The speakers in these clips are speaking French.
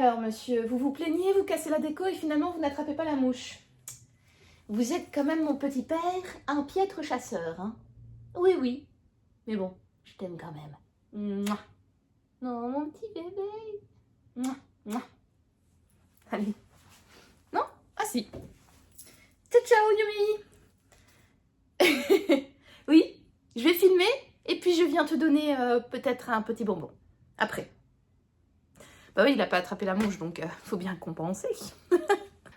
Alors, monsieur, vous vous plaignez, vous cassez la déco et finalement vous n'attrapez pas la mouche. Vous êtes quand même, mon petit père, un piètre chasseur, hein? Oui, oui. Mais bon, je t'aime quand même. Mouah. Non, mon petit bébé. Mouah, mouah. Allez. Non? Ah si. Ciao, ciao, Yumi. Oui, je vais filmer et puis je viens te donner peut-être un petit bonbon. Après. Bah oui, il n'a pas attrapé la mouche, donc faut bien compenser.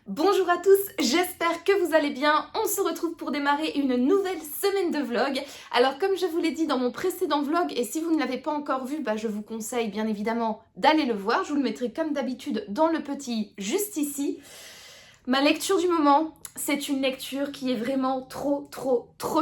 Bonjour à tous, j'espère que vous allez bien. On se retrouve pour démarrer une nouvelle semaine de vlog. Alors comme je vous l'ai dit dans mon précédent vlog, et si vous ne l'avez pas encore vu, bah, je vous conseille bien évidemment d'aller le voir. Je vous le mettrai comme d'habitude dans le petit juste ici. Ma lecture du moment, c'est une lecture qui est vraiment trop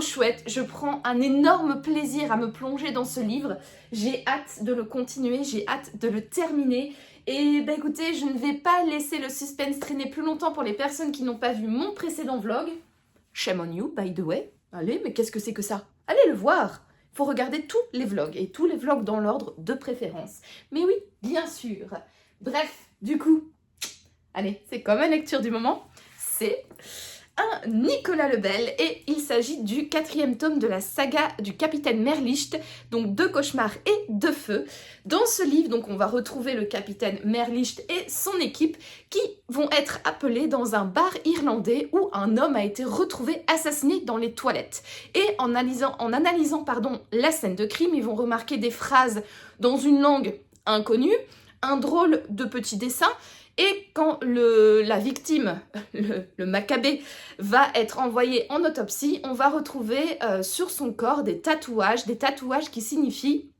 chouette. Je prends un énorme plaisir à me plonger dans ce livre. J'ai hâte de le continuer, j'ai hâte de le terminer. Et bah écoutez, je ne vais pas laisser le suspense traîner plus longtemps pour les personnes qui n'ont pas vu mon précédent vlog. Shame on you, by the way. Allez, mais qu'est-ce que c'est que ça? Allez le voir! Il faut regarder tous les vlogs, et tous les vlogs dans l'ordre de préférence. Mais oui, bien sûr. Bref, du coup, allez, c'est comme la lecture du moment, c'est un Nicolas Lebel et il s'agit du 4e tome de la saga du capitaine Merlicht, donc de cauchemars et de feu. Dans ce livre, donc, on va retrouver le capitaine Merlicht et son équipe qui vont être appelés dans un bar irlandais où un homme a été retrouvé assassiné dans les toilettes. Et en analysant la scène de crime, ils vont remarquer des phrases dans une langue inconnue, un drôle de petit dessin. Et quand la victime, le macabé, va être envoyé en autopsie, on va retrouver sur son corps des tatouages qui signifient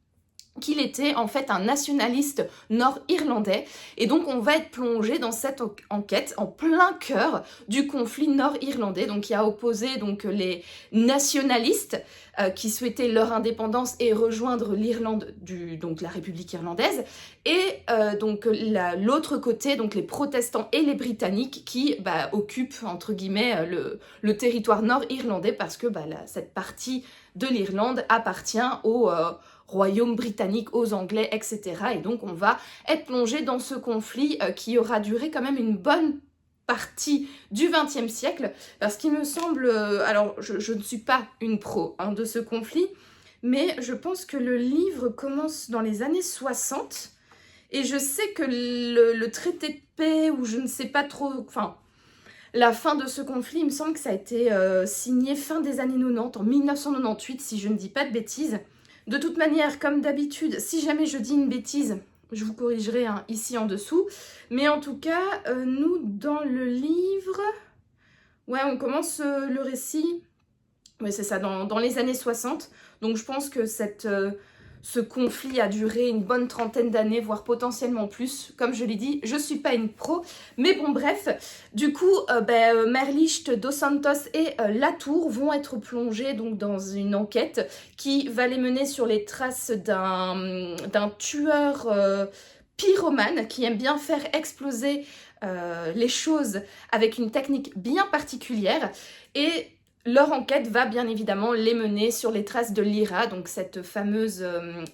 qu'il était en fait un nationaliste nord-irlandais. Et donc on va être plongé dans cette enquête en plein cœur du conflit nord-irlandais, donc qui a opposé donc les nationalistes qui souhaitaient leur indépendance et rejoindre l'Irlande, donc la République irlandaise, et donc l'autre côté, donc les protestants et les britanniques qui occupent entre guillemets le territoire nord-irlandais parce que cette partie de l'Irlande appartient au royaume britannique, aux Anglais, etc. Et donc on va être plongé dans ce conflit qui aura duré quand même une bonne partie du XXe siècle, parce qu'il me semble, alors je ne suis pas une pro de ce conflit, mais je pense que le livre commence dans les années 60, et je sais que le traité de paix, ou je ne sais pas trop, enfin, la fin de ce conflit, il me semble que ça a été signé fin des années 90, en 1998, si je ne dis pas de bêtises. De toute manière, comme d'habitude, si jamais je dis une bêtise, je vous corrigerai ici en dessous. Mais en tout cas, nous, dans le livre... Ouais, on commence le récit... Ouais, c'est ça, dans les années 60. Donc je pense que ce conflit a duré une bonne trentaine d'années, voire potentiellement plus. Comme je l'ai dit, je suis pas une pro. Mais bon, bref, du coup, Merlicht, Dos Santos et Latour vont être plongés donc, dans une enquête qui va les mener sur les traces d'un tueur pyromane qui aime bien faire exploser les choses avec une technique bien particulière. Et leur enquête va bien évidemment les mener sur les traces de l'IRA, donc cette fameuse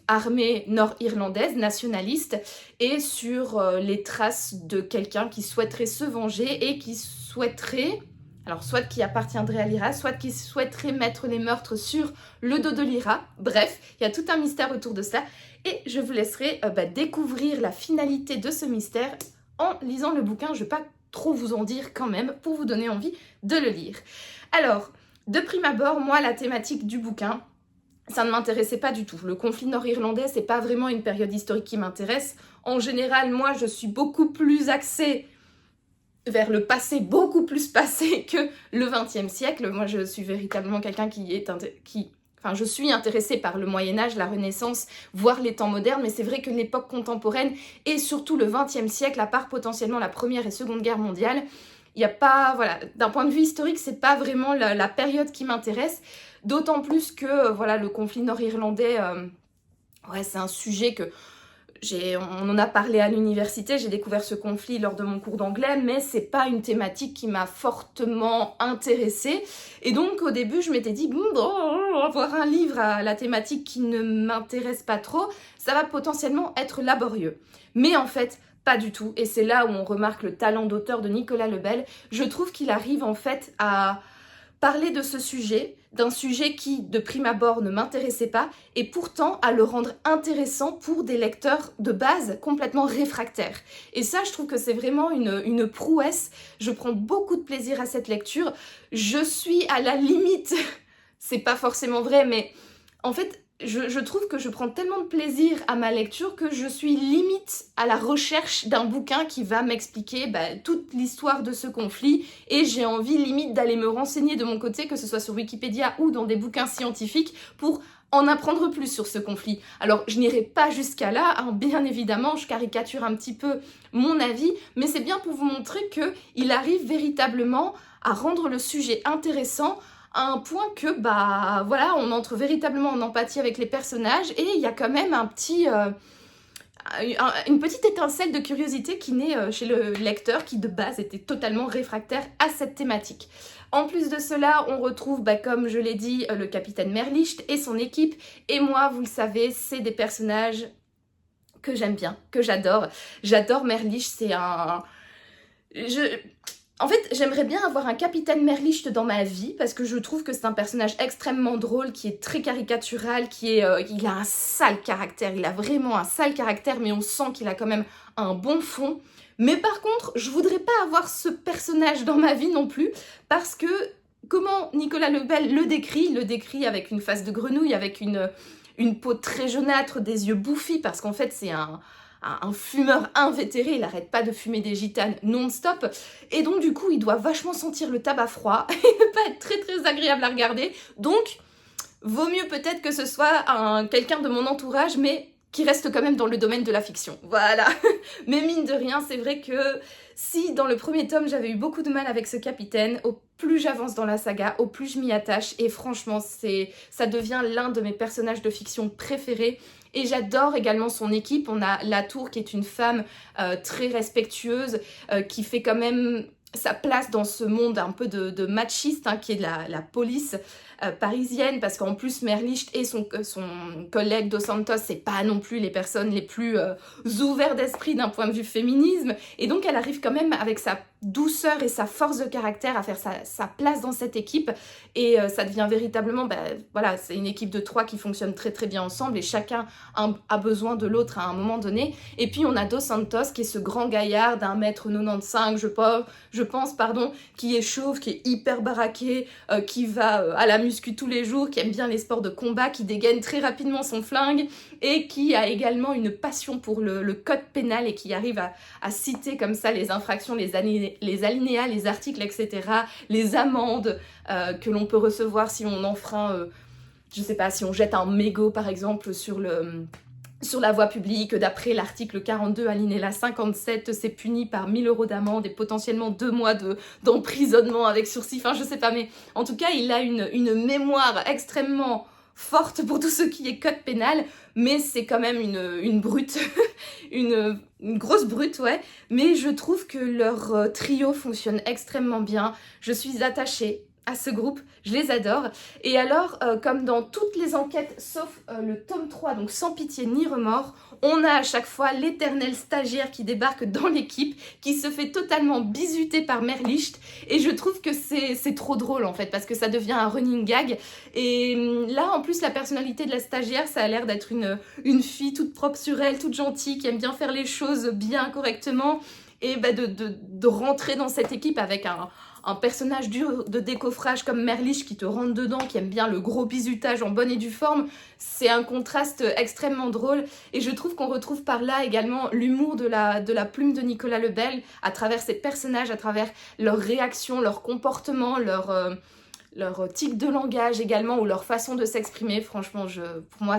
armée nord-irlandaise nationaliste, et sur les traces de quelqu'un qui souhaiterait se venger et qui souhaiterait, alors soit qui appartiendrait à l'IRA, soit qui souhaiterait mettre les meurtres sur le dos de l'IRA. Bref, il y a tout un mystère autour de ça, et je vous laisserai découvrir la finalité de ce mystère en lisant le bouquin. Je ne vais pas trop vous en dire quand même, pour vous donner envie de le lire. Alors, de prime abord, moi, la thématique du bouquin, ça ne m'intéressait pas du tout. Le conflit nord-irlandais, c'est pas vraiment une période historique qui m'intéresse. En général, moi, je suis beaucoup plus axée vers le passé, beaucoup plus passé que le XXe siècle. Moi, je suis véritablement quelqu'un je suis intéressée par le Moyen-Âge, la Renaissance, voire les temps modernes, mais c'est vrai que l'époque contemporaine et surtout le XXe siècle, à part potentiellement la Première et Seconde Guerre mondiale, il n'y a pas, voilà, d'un point de vue historique, c'est pas vraiment la période qui m'intéresse, d'autant plus que, le conflit nord-irlandais, c'est un sujet que on en a parlé à l'université, j'ai découvert ce conflit lors de mon cours d'anglais, mais c'est pas une thématique qui m'a fortement intéressée. Et donc au début je m'étais dit, avoir un livre à la thématique qui ne m'intéresse pas trop, ça va potentiellement être laborieux. Mais en fait, Pas du tout, et c'est là où on remarque le talent d'auteur de Nicolas Lebel. Je trouve qu'il arrive en fait à parler de ce sujet, d'un sujet qui, de prime abord, ne m'intéressait pas, et pourtant à le rendre intéressant pour des lecteurs de base complètement réfractaires. Et ça, je trouve que c'est vraiment une prouesse. Je prends beaucoup de plaisir à cette lecture. Je suis à la limite, c'est pas forcément vrai, mais en fait, je trouve que je prends tellement de plaisir à ma lecture que je suis limite à la recherche d'un bouquin qui va m'expliquer toute l'histoire de ce conflit, et j'ai envie limite d'aller me renseigner de mon côté, que ce soit sur Wikipédia ou dans des bouquins scientifiques, pour en apprendre plus sur ce conflit. Alors, je n'irai pas jusqu'à là, hein, bien évidemment, je caricature un petit peu mon avis, mais c'est bien pour vous montrer qu'il arrive véritablement à rendre le sujet intéressant, à un point que, voilà, on entre véritablement en empathie avec les personnages, et il y a quand même une petite étincelle de curiosité qui naît chez le lecteur, qui de base était totalement réfractaire à cette thématique. En plus de cela, on retrouve, comme je l'ai dit, le capitaine Merlicht et son équipe, et moi, vous le savez, c'est des personnages que j'aime bien, que j'adore. J'adore Merlicht, c'est un... En fait, j'aimerais bien avoir un capitaine Merlicht dans ma vie, parce que je trouve que c'est un personnage extrêmement drôle, qui est très caricatural, il a un sale caractère, il a vraiment un sale caractère, mais on sent qu'il a quand même un bon fond. Mais par contre, je voudrais pas avoir ce personnage dans ma vie non plus, parce que comment Nicolas Lebel le décrit avec une face de grenouille, avec une peau très jaunâtre, des yeux bouffis, parce qu'en fait c'est un fumeur invétéré, il arrête pas de fumer des gitanes non-stop, et donc du coup il doit vachement sentir le tabac froid et ne pas être très très agréable à regarder, donc vaut mieux peut-être que ce soit quelqu'un de mon entourage, mais qui reste quand même dans le domaine de la fiction, voilà. Mais mine de rien, c'est vrai que si dans le premier tome j'avais eu beaucoup de mal avec ce capitaine, au plus j'avance dans la saga, au plus je m'y attache, et franchement ça devient l'un de mes personnages de fiction préférés. Et j'adore également son équipe. On a Latour qui est une femme très respectueuse, qui fait quand même sa place dans ce monde un peu de machiste, hein, qui est de la police parisienne, parce qu'en plus Merlicht et son collègue Dos Santos, c'est pas non plus les personnes les plus ouvertes d'esprit d'un point de vue féminisme, et donc elle arrive quand même avec sa douceur et sa force de caractère à faire sa place dans cette équipe, et ça devient véritablement, voilà, c'est une équipe de 3 qui fonctionne très très bien ensemble, et chacun a besoin de l'autre à un moment donné. Et puis on a Dos Santos qui est ce grand gaillard d'1,95 m, je pense, qui est chauve, qui est hyper baraqué, qui va à la muscu tous les jours, qui aime bien les sports de combat, qui dégaine très rapidement son flingue, et qui a également une passion pour le code pénal, et qui arrive à citer comme ça les infractions, les alinéas, les articles, etc., les amendes que l'on peut recevoir si on enfreint, je sais pas, si on jette un mégot par exemple sur la voie publique. D'après l'article 42 alinéa 57, c'est puni par 1 000 € d'amende et potentiellement 2 mois d'emprisonnement avec sursis. Enfin, je sais pas, mais en tout cas, il a une mémoire extrêmement forte pour tout ce qui est code pénal, mais c'est quand même une brute, une grosse brute, ouais. Mais je trouve que leur trio fonctionne extrêmement bien. Je suis attachée à ce groupe, je les adore. Et alors, comme dans toutes les enquêtes, sauf le tome 3, donc Sans pitié ni remords, on a à chaque fois l'éternel stagiaire qui débarque dans l'équipe, qui se fait totalement bisuter par Merlicht, et je trouve que c'est trop drôle en fait, parce que ça devient un running gag. Et là, en plus, la personnalité de la stagiaire, ça a l'air d'être une fille toute propre sur elle, toute gentille, qui aime bien faire les choses bien, correctement, et de rentrer dans cette équipe avec un personnage dur de décoffrage comme Merlicht qui te rentre dedans, qui aime bien le gros bizutage en bonne et due forme, c'est un contraste extrêmement drôle, et je trouve qu'on retrouve par là également l'humour de la plume de Nicolas Lebel à travers ses personnages, à travers leurs réactions, leurs comportements, leur tic de langage également, ou leur façon de s'exprimer. Franchement, pour moi,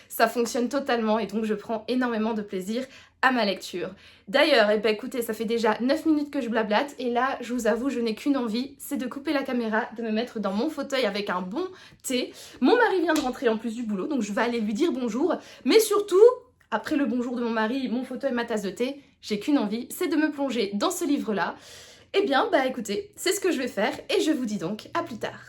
ça fonctionne totalement, et donc je prends énormément de plaisir à ma lecture. D'ailleurs, écoutez, ça fait déjà 9 minutes que je blablate, et là, je vous avoue, je n'ai qu'une envie, c'est de couper la caméra, de me mettre dans mon fauteuil avec un bon thé. Mon mari vient de rentrer en plus du boulot, donc je vais aller lui dire bonjour, mais surtout, après le bonjour de mon mari, mon fauteuil, ma tasse de thé, j'ai qu'une envie, c'est de me plonger dans ce livre-là. Eh bien, écoutez, c'est ce que je vais faire, et je vous dis donc à plus tard.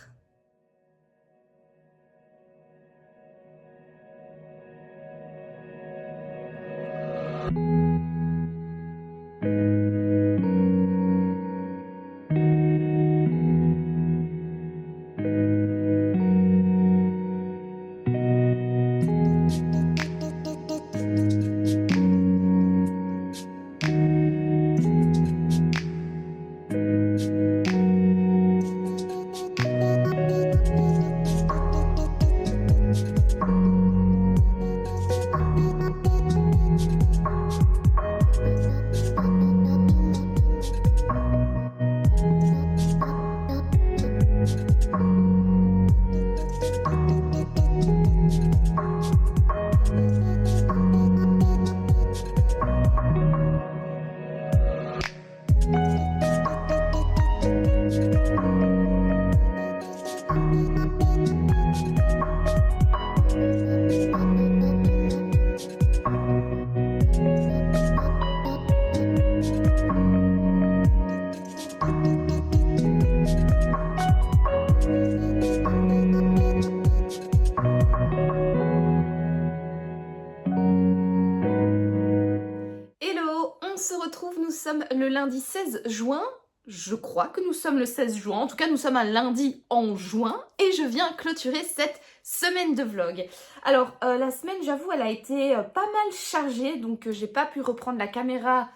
se retrouve, nous sommes le lundi 16 juin. Je crois que nous sommes le 16 juin, en tout cas nous sommes un lundi en juin et je viens clôturer cette semaine de vlog. Alors la semaine, j'avoue, elle a été pas mal chargée, donc j'ai pas pu reprendre la caméra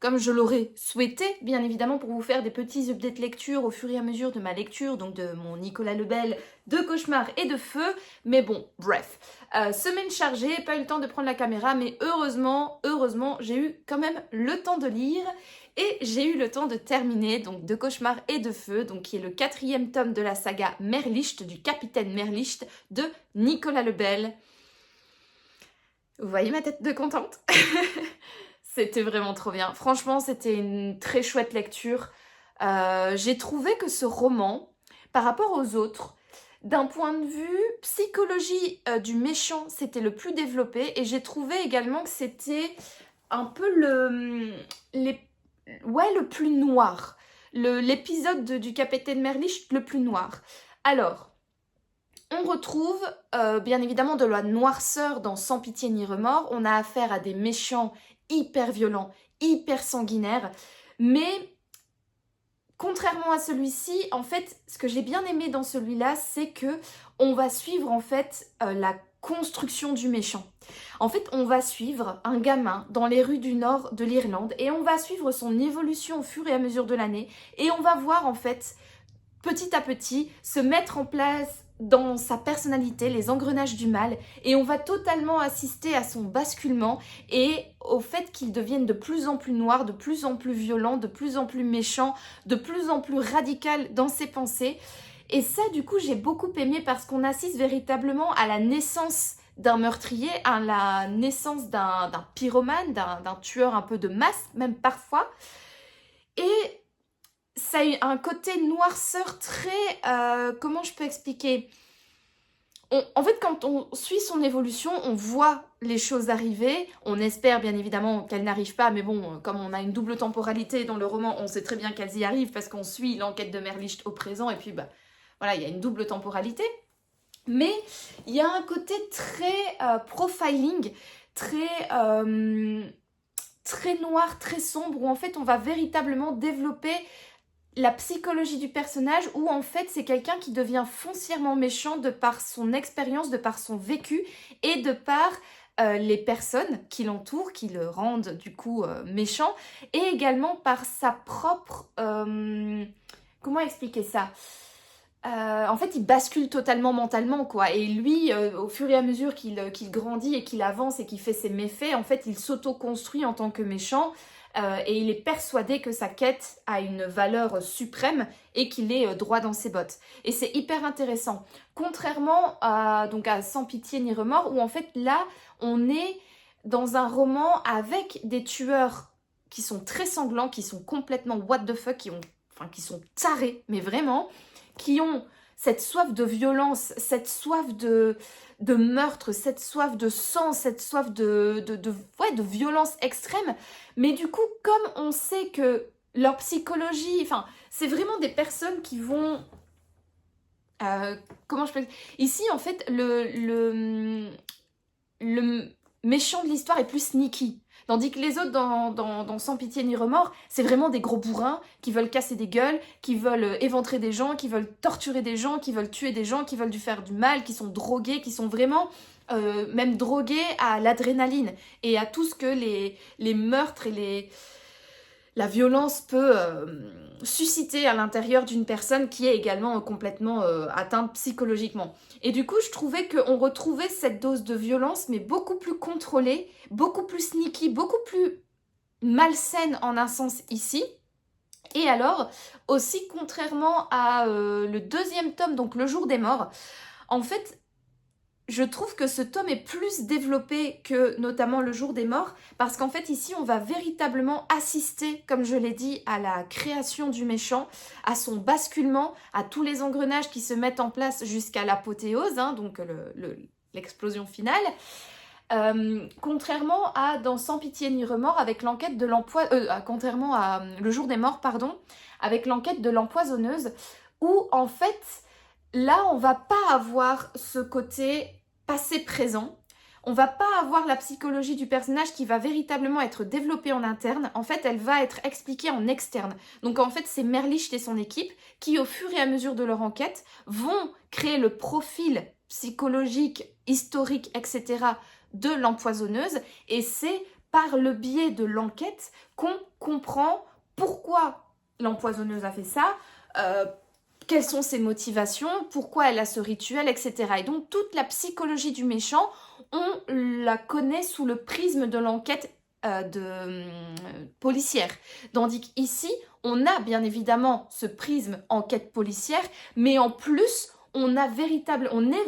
comme je l'aurais souhaité, bien évidemment, pour vous faire des petits updates lecture au fur et à mesure de ma lecture, donc de mon Nicolas Lebel, de Cauchemar et de Feu. Mais bon, bref. Semaine chargée, pas eu le temps de prendre la caméra, mais heureusement, j'ai eu quand même le temps de lire. Et j'ai eu le temps de terminer, donc de Cauchemar et de Feu, donc qui est le 4e tome de la saga Merlicht, du capitaine Merlicht, de Nicolas Lebel. Vous voyez ma tête de contente? C'était vraiment trop bien. Franchement, c'était une très chouette lecture. J'ai trouvé que ce roman, par rapport aux autres, d'un point de vue psychologie du méchant, c'était le plus développé. Et j'ai trouvé également que c'était un peu le plus noir. L'épisode du capitaine Merlicht le plus noir. Alors, on retrouve bien évidemment de la noirceur dans Sans pitié ni remords. On a affaire à des méchants hyper violent, hyper sanguinaire, mais contrairement à celui-ci, en fait, ce que j'ai bien aimé dans celui-là, c'est que on va suivre en fait la construction du méchant. En fait, on va suivre un gamin dans les rues du nord de l'Irlande et on va suivre son évolution au fur et à mesure de l'année et on va voir en fait petit à petit se mettre en place dans sa personnalité, les engrenages du mal, et on va totalement assister à son basculement et au fait qu'il devienne de plus en plus noir, de plus en plus violent, de plus en plus méchant, de plus en plus radical dans ses pensées. Et ça, du coup, j'ai beaucoup aimé parce qu'on assiste véritablement à la naissance d'un meurtrier, à la naissance d'un pyromane, d'un tueur un peu de masse, même parfois. Et ça a un côté noirceur très... comment je peux expliquer ? En fait, quand on suit son évolution, on voit les choses arriver. On espère bien évidemment qu'elles n'arrivent pas, mais bon, comme on a une double temporalité dans le roman, on sait très bien qu'elles y arrivent parce qu'on suit l'enquête de Merlicht au présent, et puis bah, voilà, il y a une double temporalité. Mais il y a un côté très profiling, très noir, très sombre, où en fait on va véritablement développer la psychologie du personnage, où en fait c'est quelqu'un qui devient foncièrement méchant de par son expérience, de par son vécu et de par les personnes qui l'entourent, qui le rendent du coup méchant, et également par sa propre... comment expliquer ça ? En fait, il bascule totalement mentalement, quoi. Et lui, au fur et à mesure qu'il grandit et qu'il avance et qu'il fait ses méfaits, en fait, il s'auto-construit en tant que méchant. Et il est persuadé que sa quête a une valeur suprême et qu'il est droit dans ses bottes. Et c'est hyper intéressant. Contrairement à Sans pitié ni remords, où en fait là, on est dans un roman avec des tueurs qui sont très sanglants, qui sont complètement what the fuck, qui sont tarés, mais vraiment, qui ont cette soif de violence, cette soif de meurtre, cette soif de sang, cette soif de violence extrême. Mais du coup, comme on sait que leur psychologie, c'est vraiment des personnes qui vont... comment je peux... Ici, en fait, le méchant de l'histoire est plus sneaky. Tandis que les autres, dans Sans pitié ni remords, c'est vraiment des gros bourrins qui veulent casser des gueules, qui veulent éventrer des gens, qui veulent torturer des gens, qui veulent tuer des gens, qui veulent lui faire du mal, qui sont drogués, qui sont vraiment même drogués à l'adrénaline et à tout ce que les meurtres et la violence peut susciter à l'intérieur d'une personne qui est également complètement atteinte psychologiquement. Et du coup, je trouvais qu'on retrouvait cette dose de violence, mais beaucoup plus contrôlée, beaucoup plus sneaky, beaucoup plus malsaine en un sens ici. Et alors, aussi, contrairement à le 2e tome, donc Le Jour des Morts, en fait... je trouve que ce tome est plus développé que notamment Le Jour des Morts, parce qu'en fait ici on va véritablement assister, comme je l'ai dit, à la création du méchant, à son basculement, à tous les engrenages qui se mettent en place jusqu'à l'apothéose, donc l'explosion finale. Contrairement à dans Sans pitié ni remords avec l'enquête de contrairement à Le Jour des Morts, pardon, avec l'enquête de l'empoisonneuse, où en fait là on va pas avoir ce côté passé-présent. On va pas avoir la psychologie du personnage qui va véritablement être développée en interne. En fait, elle va être expliquée en externe. Donc en fait, c'est Merlicht et son équipe qui, au fur et à mesure de leur enquête, vont créer le profil psychologique, historique, etc. de l'empoisonneuse. Et c'est par le biais de l'enquête qu'on comprend pourquoi l'empoisonneuse a fait ça, quelles sont ses motivations, pourquoi elle a ce rituel, etc. Et donc toute la psychologie du méchant, on la connaît sous le prisme de l'enquête policière. Tandis qu'ici, on a bien évidemment ce prisme enquête policière, mais en plus, on est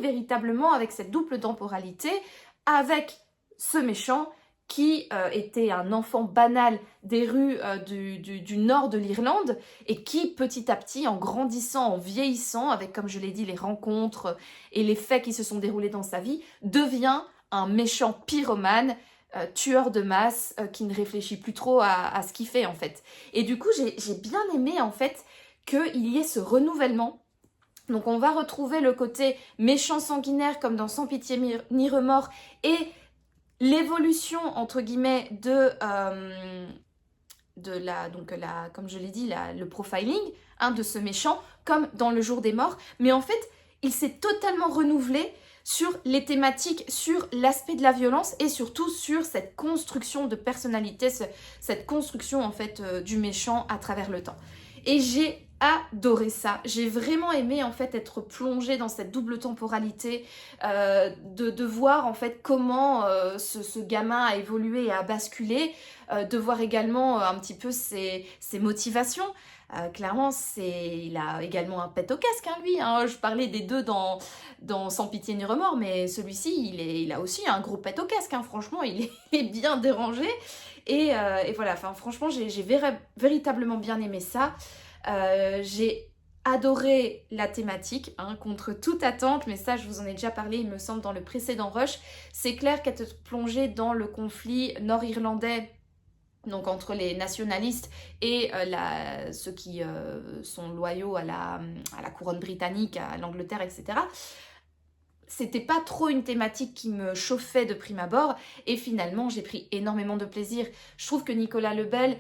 véritablement avec cette double temporalité, avec ce méchant qui était un enfant banal des rues du nord de l'Irlande et qui, petit à petit, en grandissant, en vieillissant, avec, comme je l'ai dit, les rencontres et les faits qui se sont déroulés dans sa vie, devient un méchant pyromane, tueur de masse, qui ne réfléchit plus trop à ce qu'il fait, en fait. Et du coup, j'ai bien aimé, en fait, qu'il y ait ce renouvellement. Donc, on va retrouver le côté méchant sanguinaire, comme dans Sans pitié ni remords, et l'évolution, entre guillemets, comme je l'ai dit, le profiling de ce méchant, comme dans Le Jour des Morts. Mais en fait, il s'est totalement renouvelé sur les thématiques, sur l'aspect de la violence et surtout sur cette construction de personnalité, cette construction, en fait, du méchant à travers le temps. Et j'ai adoré ça. J'ai vraiment aimé, en fait, être plongée dans cette double temporalité, de voir, en fait, comment ce gamin a évolué et a basculé, de voir également un petit peu ses motivations. Clairement, il a également un pet au casque, lui. Je parlais des deux dans Sans pitié ni remords, mais celui-ci, il a aussi un gros pet au casque. Franchement, il est bien dérangé. Et voilà, franchement, j'ai véritablement bien aimé ça. J'ai adoré la thématique, contre toute attente, mais ça, je vous en ai déjà parlé, il me semble, dans le précédent Rush. C'est clair qu'être plongé dans le conflit nord-irlandais, donc entre les nationalistes et ceux qui sont loyaux à la couronne britannique, à l'Angleterre, etc., c'était pas trop une thématique qui me chauffait de prime abord, et finalement j'ai pris énormément de plaisir. Je trouve que Nicolas Lebel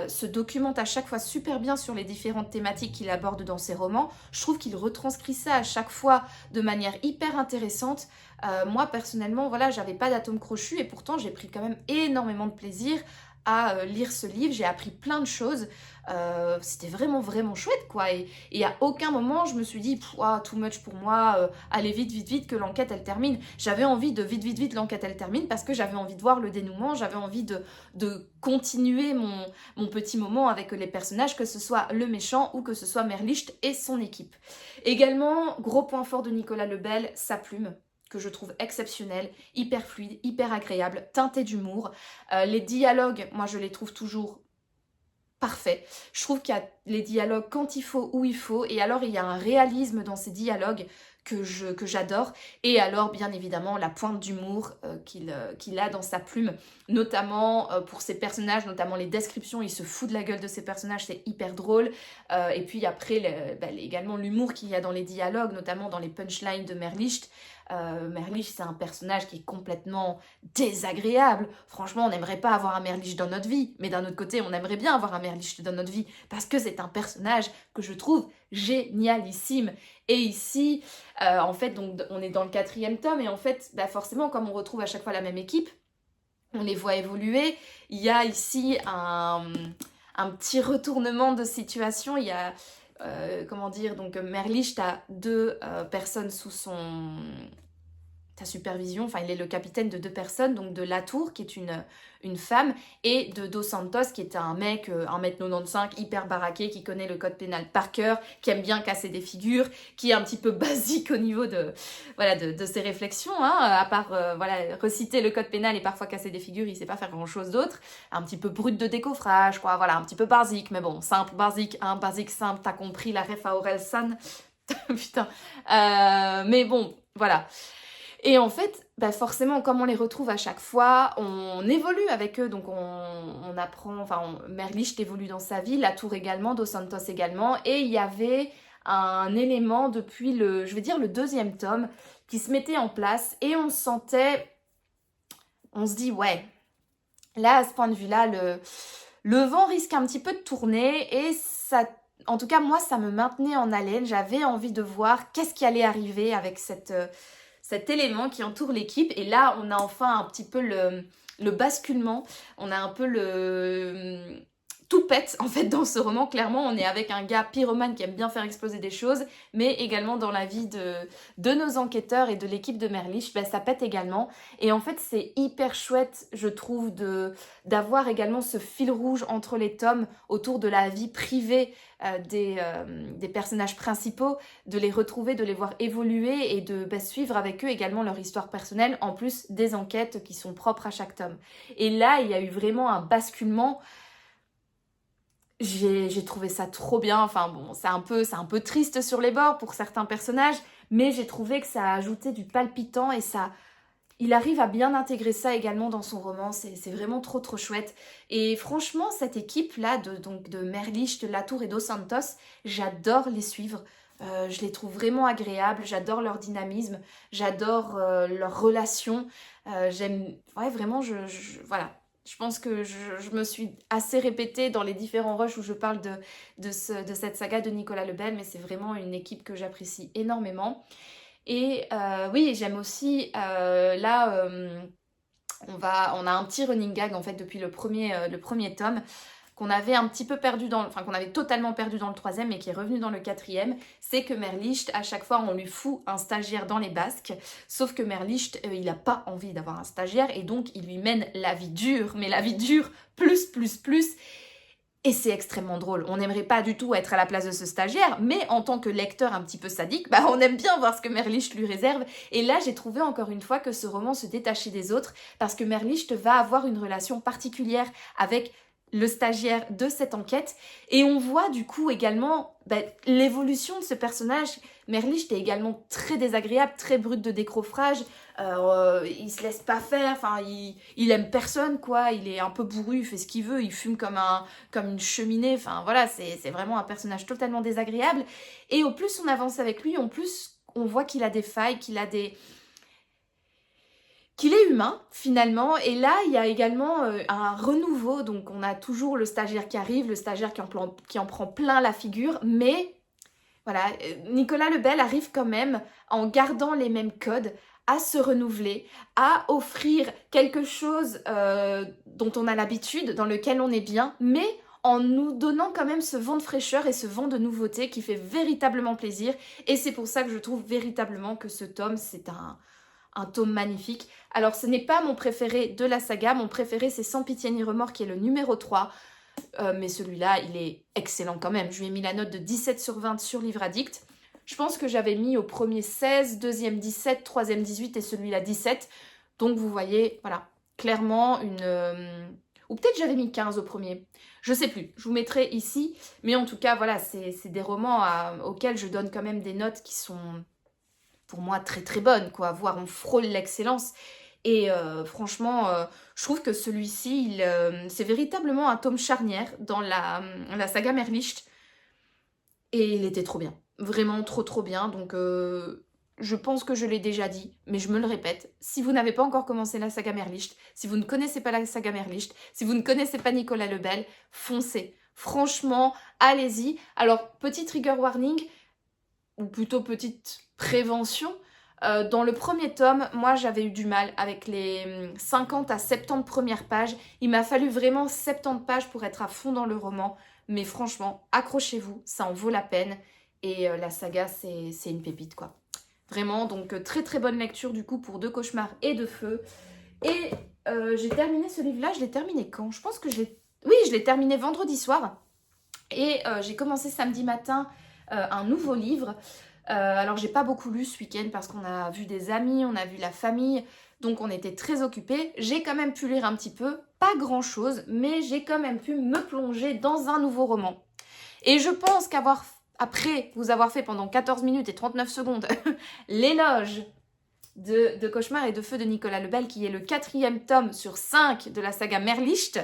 se documente à chaque fois super bien sur les différentes thématiques qu'il aborde dans ses romans. Je trouve qu'il retranscrit ça à chaque fois de manière hyper intéressante. Moi personnellement, voilà, j'avais pas d'atome crochu et pourtant j'ai pris quand même énormément de plaisir à lire ce livre. J'ai appris plein de choses. C'était vraiment vraiment chouette, quoi. Et à aucun moment je me suis dit too much pour moi, allez vite vite vite que l'enquête elle termine. J'avais envie de vite vite vite l'enquête elle termine parce que j'avais envie de voir le dénouement, j'avais envie de continuer mon petit moment avec les personnages, que ce soit le méchant ou que ce soit Merlicht et son équipe. Également, gros point fort de Nicolas Lebel, sa plume, que je trouve exceptionnelle, hyper fluide, hyper agréable, teintée d'humour. Les dialogues, moi je les trouve toujours parfaits. Je trouve qu'il y a les dialogues quand il faut, où il faut, et alors il y a un réalisme dans ces dialogues que j'adore, et alors bien évidemment la pointe d'humour qu'il a dans sa plume, notamment pour ses personnages, notamment les descriptions, il se fout de la gueule de ses personnages, c'est hyper drôle, et puis après également l'humour qu'il y a dans les dialogues, notamment dans les punchlines de Merlicht. Merlicht, c'est un personnage qui est complètement désagréable. Franchement, on n'aimerait pas avoir un Merlicht dans notre vie, mais d'un autre côté, on aimerait bien avoir un Merlicht dans notre vie, parce que c'est un personnage que je trouve génialissime. Et ici, en fait, donc, on est dans le 4e tome, et en fait, forcément, comme on retrouve à chaque fois la même équipe, on les voit évoluer. Il y a ici un petit retournement de situation. Il y a, donc Merlicht a 2 personnes sous sa supervision, enfin il est le capitaine de 2 personnes, donc de Latour qui est une femme, et de Dos Santos qui est un mec 1m95, hyper baraqué, qui connaît le code pénal par cœur, qui aime bien casser des figures, qui est un petit peu basique au niveau de ses réflexions, à part reciter le code pénal et parfois casser des figures, il sait pas faire grand chose d'autre, un petit peu brut de décoffrage, quoi, voilà, un petit peu basique, mais bon, simple, basique, basique, simple, t'as compris la ref à Orelsan, putain, mais bon, voilà. Et en fait, forcément, comme on les retrouve à chaque fois, on évolue avec eux, donc on apprend, Merlicht évolue dans sa vie, Latour également, Dos Santos également, et il y avait un élément depuis le 2e tome qui se mettait en place, et on sentait on se dit, ouais, là, à ce point de vue-là, le vent risque un petit peu de tourner et ça, en tout cas, moi, ça me maintenait en haleine. J'avais envie de voir qu'est-ce qui allait arriver avec cet élément qui entoure l'équipe. Et là, on a enfin un petit peu le basculement. On a un peu tout pète en fait dans ce roman. Clairement, on est avec un gars pyromane qui aime bien faire exploser des choses, mais également dans la vie de nos enquêteurs et de l'équipe de Merlich, ben, ça pète également. Et en fait, c'est hyper chouette, je trouve, d'avoir également ce fil rouge entre les tomes autour de la vie privée des personnages principaux, de les retrouver, de les voir évoluer et de suivre avec eux également leur histoire personnelle, en plus des enquêtes qui sont propres à chaque tome. Et là, il y a eu vraiment un basculement. J'ai trouvé ça trop bien, enfin bon, c'est un peu triste sur les bords pour certains personnages, mais j'ai trouvé que ça a ajouté du palpitant et il arrive à bien intégrer ça également dans son roman, c'est vraiment trop trop chouette. Et franchement, cette équipe-là, de Merlich, de Latour et dos Santos, j'adore les suivre. Je les trouve vraiment agréables, j'adore leur dynamisme, j'adore leur relation. Ouais, vraiment, voilà. Je pense que je me suis assez répétée dans les différents rushs où je parle de cette saga de Nicolas Lebel, mais c'est vraiment une équipe que j'apprécie énormément. Et oui, j'aime aussi, on a un petit running gag en fait depuis le premier tome, qu'on avait un petit peu perdu qu'on avait totalement perdu dans le troisième et qui est revenu dans le quatrième, c'est que Merlicht, à chaque fois, on lui fout un stagiaire dans les basques, sauf que Merlicht, il n'a pas envie d'avoir un stagiaire et donc il lui mène la vie dure, mais la vie dure plus. Et c'est extrêmement drôle. On n'aimerait pas du tout être à la place de ce stagiaire, mais en tant que lecteur un petit peu sadique, bah on aime bien voir ce que Merlicht lui réserve. Et là, j'ai trouvé encore une fois que ce roman se détachait des autres, parce que Merlicht va avoir une relation particulière avec le stagiaire de cette enquête. Et on voit du coup également l'évolution de ce personnage. Merlicht est également très désagréable, très brut de décroffrage. Il se laisse pas faire, enfin il aime personne quoi, il est un peu bourru, il fait ce qu'il veut, il fume comme une cheminée, enfin voilà, c'est vraiment un personnage totalement désagréable. Et au plus on avance avec lui, en plus on voit qu'il a des failles, qu'il est humain finalement. Et là il y a également un renouveau, donc on a toujours le stagiaire qui arrive, le stagiaire qui en prend plein la figure, mais voilà, Nicolas Lebel arrive quand même, en gardant les mêmes codes, à se renouveler, à offrir quelque chose dont on a l'habitude, dans lequel on est bien, mais en nous donnant quand même ce vent de fraîcheur et ce vent de nouveauté qui fait véritablement plaisir. Et c'est pour ça que je trouve véritablement que ce tome, c'est un tome magnifique. Alors ce n'est pas mon préféré de la saga, mon préféré c'est Sans pitié ni remords qui est le numéro 3. Mais celui-là, il est excellent quand même. Je lui ai mis la note de 17/20 sur Livre Addict. Je pense que j'avais mis au premier 16, deuxième 17, troisième 18 et celui-là 17. Donc vous voyez, voilà, clairement ou peut-être j'avais mis 15 au premier. Je sais plus, je vous mettrai ici. Mais en tout cas, voilà, c'est des romans auxquels je donne quand même des notes qui sont, pour moi, très très bonnes, quoi. Voire on frôle l'excellence. Et franchement, je trouve que celui-ci, c'est véritablement un tome charnière dans la saga Merlicht. Et il était trop bien. Vraiment trop trop bien. Donc je pense que je l'ai déjà dit, mais je me le répète. Si vous n'avez pas encore commencé la saga Merlicht, si vous ne connaissez pas la saga Merlicht, si vous ne connaissez pas Nicolas Lebel, foncez. Franchement, allez-y. Alors, petit trigger warning, ou plutôt petite prévention. Dans le premier tome, moi j'avais eu du mal avec les 50 à 70 premières pages. Il m'a fallu vraiment 70 pages pour être à fond dans le roman. Mais franchement, accrochez-vous, ça en vaut la peine. Et la saga, c'est une pépite quoi. Vraiment, donc très très bonne lecture du coup pour Deux cauchemars et de feu. Et j'ai terminé ce livre-là, je l'ai terminé quand? Je pense que je l'ai terminé vendredi soir. Et j'ai commencé samedi matin un nouveau livre. Alors j'ai pas beaucoup lu ce week-end parce qu'on a vu des amis, on a vu la famille, donc on était très occupés. J'ai quand même pu lire un petit peu, pas grand chose, mais j'ai quand même pu me plonger dans un nouveau roman. Et je pense après vous avoir fait pendant 14 minutes et 39 secondes l'éloge de Cauchemar et de Feu de Nicolas Lebel, qui est le 4e tome sur 5 de la saga Merlicht,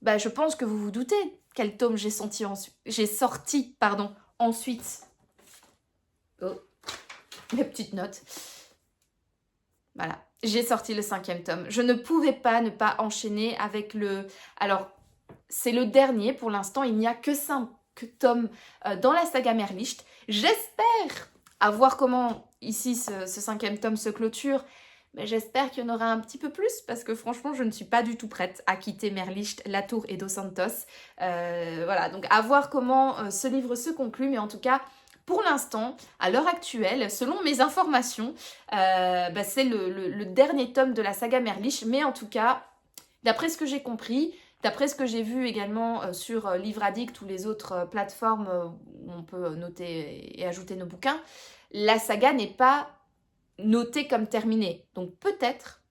bah je pense que vous vous doutez quel tome j'ai sorti ensuite. Oh, mes petites notes. Voilà. j'ai sorti le 5e tome. Je ne pouvais pas ne pas enchaîner avec le... Alors, c'est le dernier pour l'instant, il n'y a que 5 tomes dans la saga Merlicht. J'espère, à voir comment ici ce 5e tome se clôture, mais j'espère qu'il y en aura un petit peu plus parce que franchement je ne suis pas du tout prête à quitter Merlicht, Latour et Dos Santos. Voilà, donc à voir comment ce livre se conclut, mais en tout cas pour l'instant, à l'heure actuelle, selon mes informations, c'est le dernier tome de la saga Merlicht, mais en tout cas, d'après ce que j'ai compris, d'après ce que j'ai vu également sur Livre Addict ou les autres plateformes où on peut noter et ajouter nos bouquins, la saga n'est pas notée comme terminée. Donc peut-être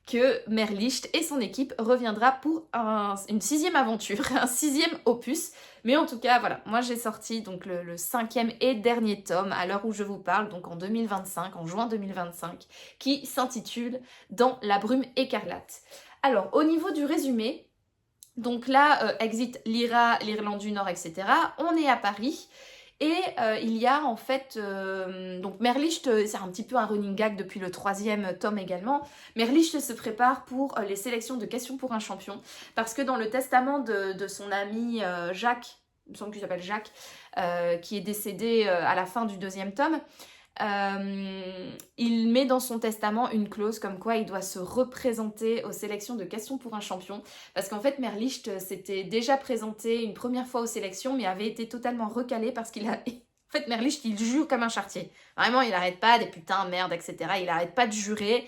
que Merlicht et son équipe reviendra pour une 6e aventure, un 6e opus. Mais en tout cas, voilà, moi j'ai sorti donc le 5e et dernier tome à l'heure où je vous parle, donc en 2025, en juin 2025, qui s'intitule Dans la brume écarlate. Alors, au niveau du résumé, donc là, exit l'IRA, l'Irlande du Nord, etc. On est à Paris. Et il y a en fait, donc Merlicht, c'est un petit peu un running gag depuis le 3e tome également. Merlicht se prépare pour les sélections de questions pour un champion. Parce que dans le testament de son ami Jacques, il me semble qu'il s'appelle Jacques, qui est décédé à la fin du 2e tome, il met dans son testament une clause comme quoi il doit se représenter aux sélections de questions pour un champion, parce qu'en fait Merlicht s'était déjà présenté une première fois aux sélections mais avait été totalement recalé parce qu'il a... En fait Merlicht il jure comme un charretier, vraiment il arrête pas des putains, merde, etc. Il arrête pas de jurer,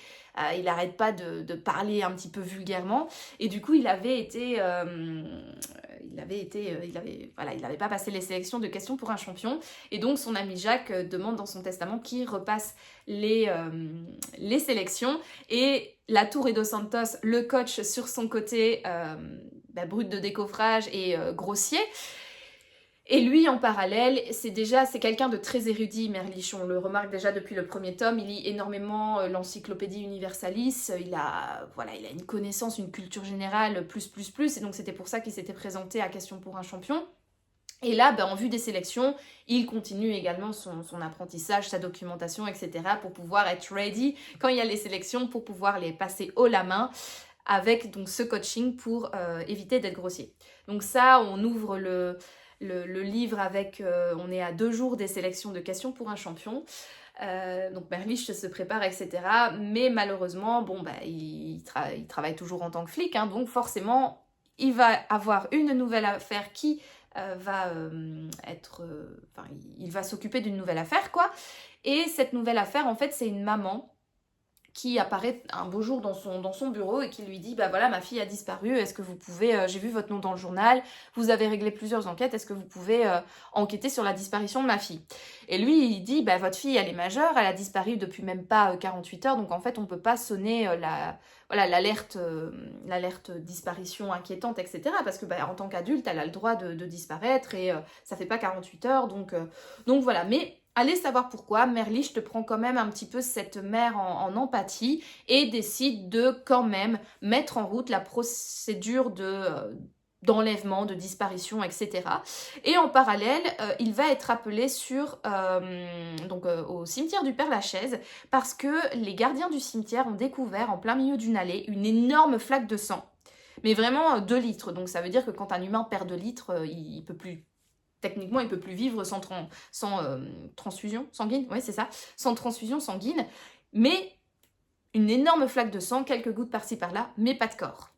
il arrête pas de parler un petit peu vulgairement, et du coup il avait pas passé les sélections de questions pour un champion, et donc son ami Jacques demande dans son testament qu'il repasse les sélections, et Latour et Dos Santos, le coach sur son côté brut de décoffrage et grossier. Et lui, en parallèle, c'est quelqu'un de très érudit, Merlicht. On le remarque déjà depuis le 1er tome. Il lit énormément l'Encyclopédie Universalis. Il a une connaissance, une culture générale, plus. Et donc, c'était pour ça qu'il s'était présenté à Question pour un champion. Et là, en vue des sélections, il continue également son apprentissage, sa documentation, etc. pour pouvoir être ready quand il y a les sélections, pour pouvoir les passer haut la main avec donc ce coaching pour éviter d'être grossier. Donc ça, on ouvre le livre avec, on est à 2 jours des sélections de questions pour un champion. Donc Merlicht se prépare, etc. Mais malheureusement, il travaille toujours en tant que flic, hein, donc forcément, il va avoir une nouvelle affaire qui il va s'occuper d'une nouvelle affaire, quoi. Et cette nouvelle affaire, en fait, c'est une maman qui apparaît un beau jour dans son bureau et qui lui dit « Bah voilà, ma fille a disparu, est-ce que vous pouvez, j'ai vu votre nom dans le journal, vous avez réglé plusieurs enquêtes, est-ce que vous pouvez enquêter sur la disparition de ma fille ?» Et lui, il dit « Bah votre fille, elle est majeure, elle a disparu depuis même pas 48 heures, donc en fait, on peut pas sonner l'alerte disparition inquiétante, etc. Parce que en tant qu'adulte, elle a le droit de disparaître et ça fait pas 48 heures, donc voilà. » Mais allez savoir pourquoi, Merlicht prend quand même un petit peu cette mère en empathie et décide de quand même mettre en route la procédure d'enlèvement, de disparition, etc. Et en parallèle, il va être appelé au cimetière du Père-Lachaise parce que les gardiens du cimetière ont découvert en plein milieu d'une allée une énorme flaque de sang. Mais vraiment 2 litres, donc ça veut dire que quand un humain perd 2 litres, il peut plus... Techniquement, il ne peut plus vivre sans transfusion sanguine. Oui, c'est ça. Sans transfusion sanguine. Mais une énorme flaque de sang, quelques gouttes par-ci par-là, mais pas de corps.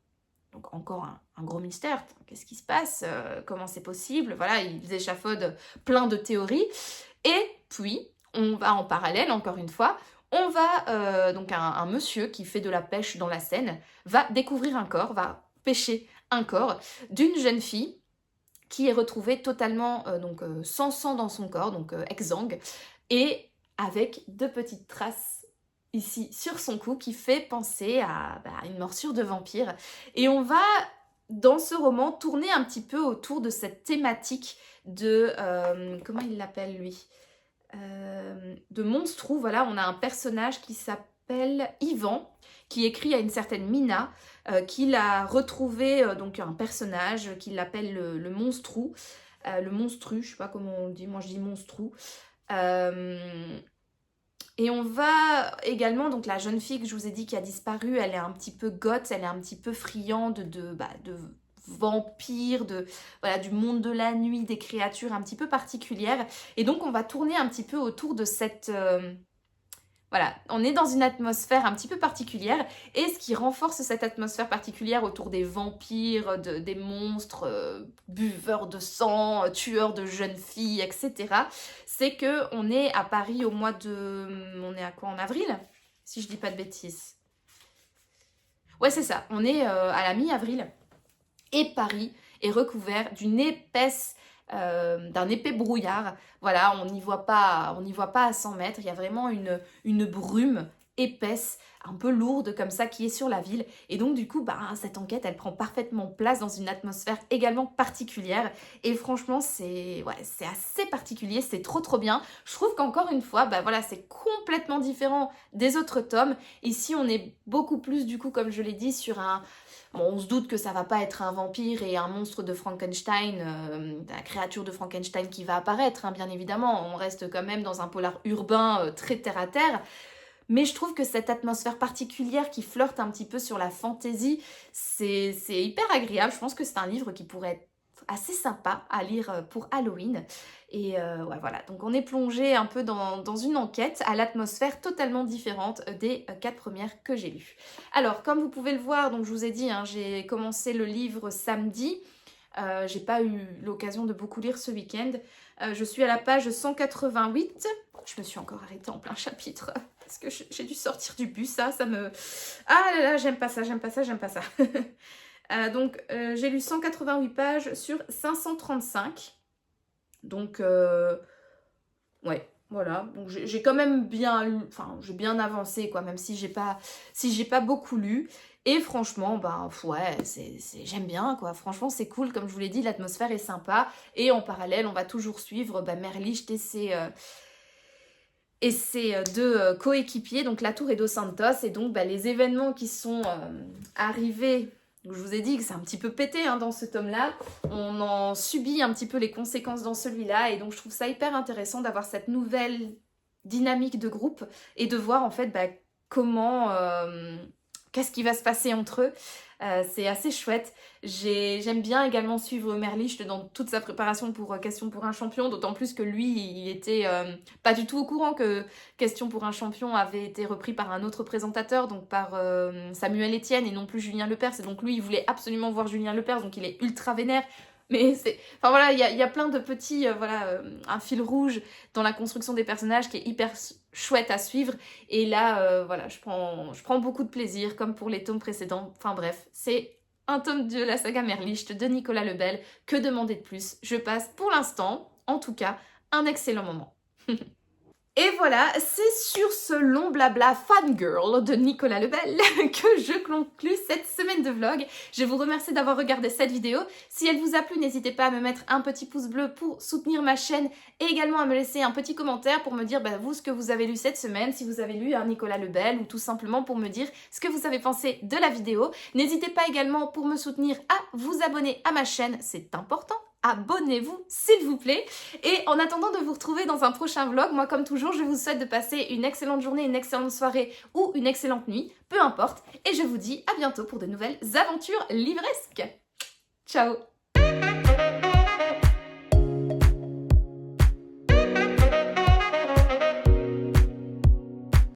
Donc encore un gros mystère. Qu'est-ce qui se passe? Comment c'est possible? Voilà, ils échafaudent plein de théories. Et puis, on va en parallèle, encore une fois, on va, donc un monsieur qui fait de la pêche dans la Seine, va découvrir un corps, va pêcher un corps d'une jeune fille qui est retrouvée totalement sans sang dans son corps, donc exsangue, et avec 2 petites traces ici sur son cou qui fait penser à une morsure de vampire. Et on va, dans ce roman, tourner un petit peu autour de cette thématique de... comment il l'appelle, lui de monstrou. Voilà, on a un personnage qui s'appelle Yvan, qui écrit à une certaine Mina, qu'il a retrouvé donc un personnage qu'il appelle le monstrou, le monstru, je sais pas comment on le dit, moi je dis monstrou. Et on va également, donc la jeune fille que je vous ai dit qui a disparu, elle est un petit peu goth, elle est un petit peu friande de vampires, voilà, du monde de la nuit, des créatures un petit peu particulières. Et donc on va tourner un petit peu autour de cette... voilà, on est dans une atmosphère un petit peu particulière et ce qui renforce cette atmosphère particulière autour des vampires, des monstres, buveurs de sang, tueurs de jeunes filles, etc. C'est que on est à Paris au mois de... On est à quoi, en avril? Si je dis pas de bêtises. Ouais, c'est ça, on est à la mi-avril et Paris est recouvert d'une épaisse... d'un épais brouillard. Voilà, on n'y voit pas à 100 mètres. Il y a vraiment une brume épaisse, un peu lourde comme ça, qui est sur la ville. Et donc du coup, cette enquête, elle prend parfaitement place dans une atmosphère également particulière. Et franchement, c'est assez particulier, c'est trop bien. Je trouve qu'encore une fois, voilà, c'est complètement différent des autres tomes. Ici, on est beaucoup plus, du coup, comme je l'ai dit, sur un... Bon, on se doute que ça va pas être un vampire et un monstre de Frankenstein, la créature de Frankenstein qui va apparaître, hein, bien évidemment. On reste quand même dans un polar urbain très terre-à-terre. Mais je trouve que cette atmosphère particulière qui flirte un petit peu sur la fantaisie, c'est hyper agréable. Je pense que c'est un livre qui pourrait être assez sympa à lire pour Halloween. Et ouais, voilà, donc on est plongé un peu dans une enquête à l'atmosphère totalement différente des 4 premières que j'ai lues. Alors, comme vous pouvez le voir, donc je vous ai dit, hein, j'ai commencé le livre samedi. J'ai pas eu l'occasion de beaucoup lire ce week-end. Je suis à la page 188. Je me suis encore arrêtée en plein chapitre parce que j'ai dû sortir du bus. Ça me... Ah là là, j'aime pas ça. Donc, j'ai lu 188 pages sur 535. Donc, ouais, voilà. Donc, j'ai quand même bien... Enfin, j'ai bien avancé, quoi, même si j'ai pas beaucoup lu. Et franchement, ouais, j'aime bien, quoi. Franchement, c'est cool. Comme je vous l'ai dit, l'atmosphère est sympa. Et en parallèle, on va toujours suivre Merlicht et ses deux coéquipiers, donc Latour et Dos Santos. Et donc, les événements qui sont arrivés... Je vous ai dit que c'est un petit peu pété dans ce tome-là. On en subit un petit peu les conséquences dans celui-là. Et donc, je trouve ça hyper intéressant d'avoir cette nouvelle dynamique de groupe et de voir en fait comment... qu'est-ce qui va se passer entre eux. C'est assez chouette. J'aime bien également suivre Merlicht dans toute sa préparation pour Question pour un champion, d'autant plus que lui, il était pas du tout au courant que Question pour un champion avait été repris par un autre présentateur, donc par Samuel Etienne et non plus Julien Lepers. Et donc lui, il voulait absolument voir Julien Lepers, donc il est ultra vénère. Mais c'est... Enfin voilà, il y a plein de petits... un fil rouge dans la construction des personnages qui est hyper chouette à suivre. Et là, voilà, je prends beaucoup de plaisir, comme pour les tomes précédents. Enfin bref, c'est un tome de la saga Merlicht de Nicolas Lebel. Que demander de plus? Je passe pour l'instant, en tout cas, un excellent moment. Et voilà, c'est sur ce long blabla fangirl de Nicolas Lebel que je conclue cette semaine de vlog. Je vous remercie d'avoir regardé cette vidéo. Si elle vous a plu, n'hésitez pas à me mettre un petit pouce bleu pour soutenir ma chaîne et également à me laisser un petit commentaire pour me dire vous ce que vous avez lu cette semaine, si vous avez lu un Nicolas Lebel ou tout simplement pour me dire ce que vous avez pensé de la vidéo. N'hésitez pas également pour me soutenir à vous abonner à ma chaîne, c'est important. Abonnez-vous s'il vous plaît. Et en attendant de vous retrouver dans un prochain vlog, moi comme toujours je vous souhaite de passer une excellente journée, une excellente soirée ou une excellente nuit, peu importe. Et je vous dis à bientôt pour de nouvelles aventures livresques. Ciao.